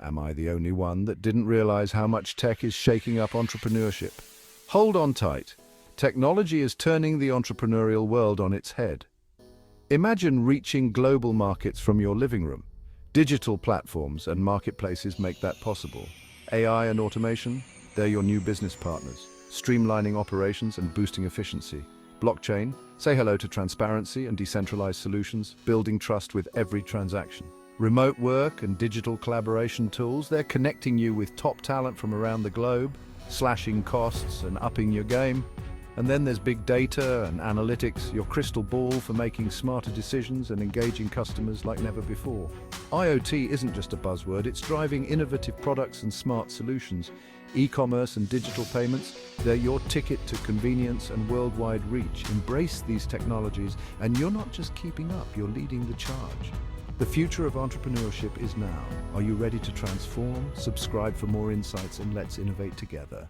Am I the only one that didn't realize how much tech is shaking up entrepreneurship? Hold on tight. Technology is turning the entrepreneurial world on its head. Imagine reaching global markets from your living room. Digital platforms and marketplaces make that possible. AI and automation, they're your new business partners, streamlining operations and boosting efficiency. Blockchain, say hello to transparency and decentralized solutions, building trust with every transaction. Remote work and digital collaboration tools, they're connecting you with top talent from around the globe, slashing costs and upping your game. And then there's big data and analytics, your crystal ball for making smarter decisions and engaging customers like never before. IoT isn't just a buzzword, it's driving innovative products and smart solutions. E-commerce and digital payments, they're your ticket to convenience and worldwide reach. Embrace these technologies, and you're not just keeping up, you're leading the charge. The future of entrepreneurship is now. Are you ready to transform? Subscribe for more insights and let's innovate together.